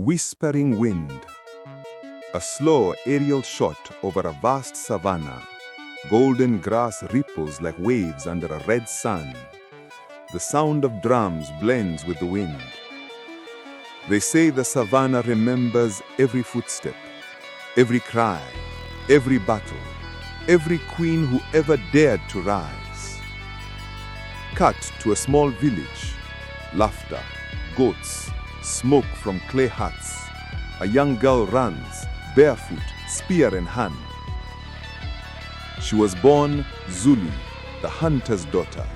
Whispering wind. A slow aerial shot over a vast savanna. Golden grass ripples like waves under a red sun. The sound of drums blends with the wind. They say the savanna remembers every footstep, every cry, every battle, every queen who ever dared to rise. Cut to a small village. Laughter, goats, smoke from clay huts. A young girl runs, barefoot, spear in hand. She was born Zuri, the hunter's daughter,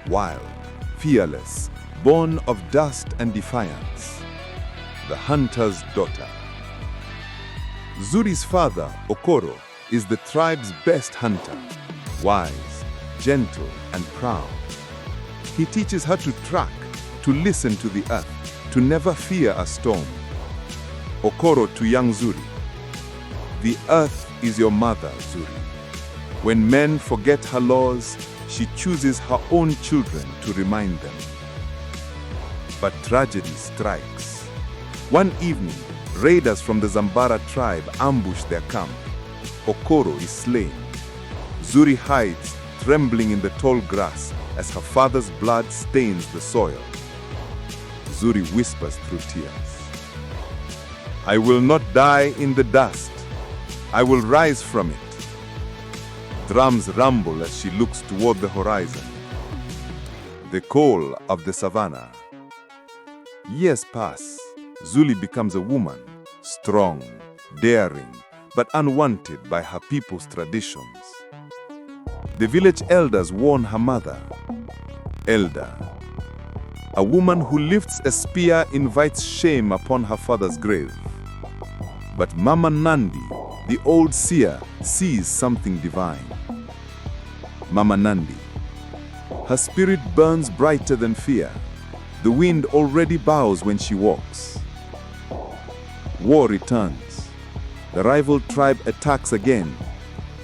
wild, fearless, born of dust and defiance. The hunter's daughter. Zuri's father, Okoro, is the tribe's best hunter, wise, gentle, and proud. He teaches her to track, to listen to the earth, to never fear a storm. Okoro to young Zuri. The earth is your mother, Zuri. When men forget her laws, she chooses her own children to remind them. But tragedy strikes. One evening, raiders from the Zambara tribe ambush their camp. Okoro is slain. Zuri hides, trembling in the tall grass as her father's blood stains the soil. Zuri whispers through tears. I will not die in the dust. I will rise from it. Drums rumble as she looks toward the horizon. The call of the savannah. Years pass. Zuri becomes a woman, strong, daring, but unwanted by her people's traditions. The village elders warn her mother. Elder. A woman who lifts a spear invites shame upon her father's grave. But Mama Nandi, the old seer, sees something divine. Mama Nandi. Her spirit burns brighter than fear. The wind already bows when she walks. War returns. The rival tribe attacks again.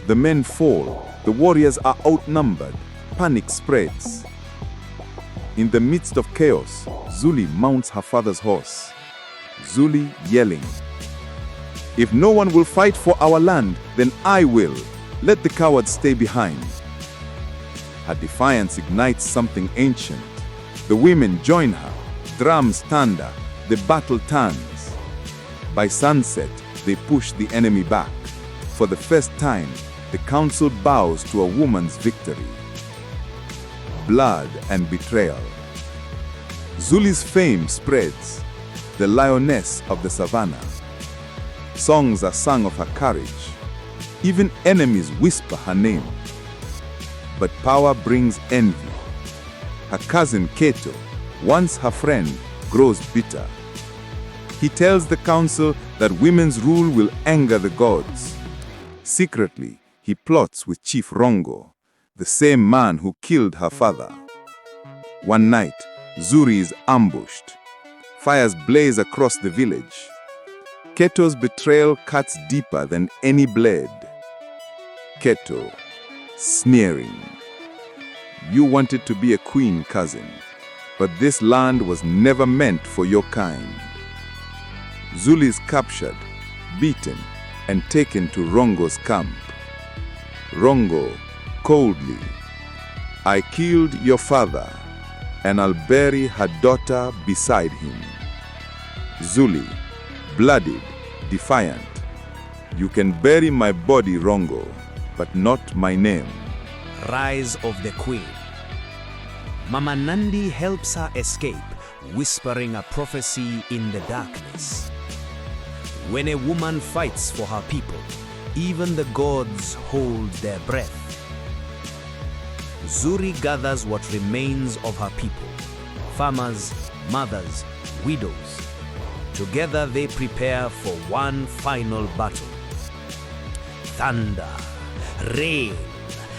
The men fall. The warriors are outnumbered. Panic spreads. In the midst of chaos, Zuri mounts her father's horse. Zuri yelling, "If no one will fight for our land, then I will. Let the cowards stay behind." Her defiance ignites something ancient. The women join her. Drums thunder. The battle turns. By sunset, they push the enemy back. For the first time, the council bows to a woman's victory. Blood and betrayal. Zuri's fame spreads, the lioness of the savannah. Songs are sung of her courage. Even enemies whisper her name. But power brings envy. Her cousin Keto, once her friend, grows bitter. He tells the council that women's rule will anger the gods. Secretly, he plots with Chief Rongo, the same man who killed her father. One night, Zuri is ambushed. Fires blaze across the village. Keto's betrayal cuts deeper than any blade. Keto, sneering. You wanted to be a queen, cousin, but this land was never meant for your kind. Zuri is captured, beaten, and taken to Rongo's camp. Rongo, coldly, I killed your father, and I'll bury her daughter beside him. Zuri, bloodied, defiant, you can bury my body, Rongo, but not my name. Rise of the Queen. Mama Nandi helps her escape, whispering a prophecy in the darkness. When a woman fights for her people, even the gods hold their breath. Zuri gathers what remains of her people, farmers, mothers, widows. Together they prepare for one final battle. Thunder, rain,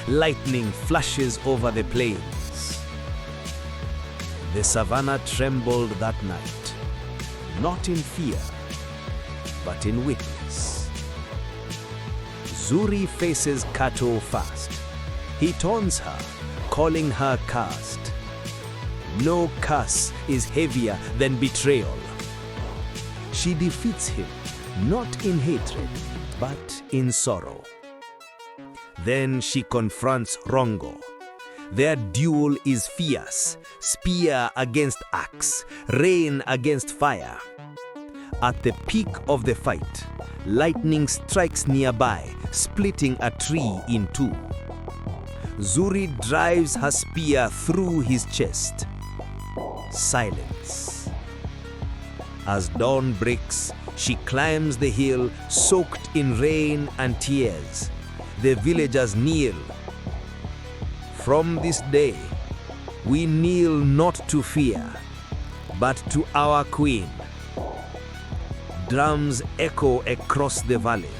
lightning flashes over the plains. The savannah trembled that night, not in fear, but in witness. Zuri faces Kato first. He taunts her, calling her cursed. No curse is heavier than betrayal. She defeats him, not in hatred, but in sorrow. Then she confronts Rongo. Their duel is fierce, spear against axe, rain against fire. At the peak of the fight, lightning strikes nearby, splitting a tree in two. Zuri drives her spear through his chest. Silence. As dawn breaks, she climbs the hill, soaked in rain and tears. The villagers kneel. From this day, we kneel not to fear, but to our queen. Drums echo across the valley.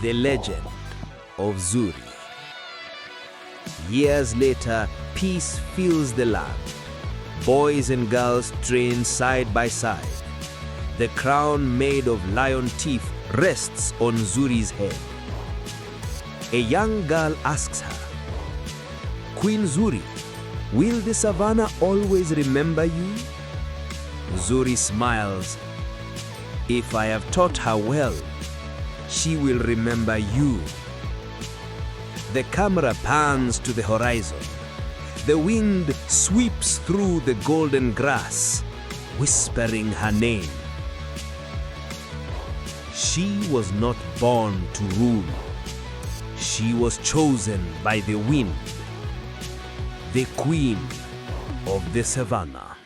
The legend of Zuri. Years later, peace fills the land. Boys and girls train side by side. The crown made of lion teeth rests on Zuri's head. A young girl asks her, "Queen Zuri, will the Savannah always remember you?" Zuri smiles. "If I have taught her well, she will remember you." The camera pans to the horizon. The wind sweeps through the golden grass, whispering her name. She was not born to rule. She was chosen by the wind, the queen of the Savannah.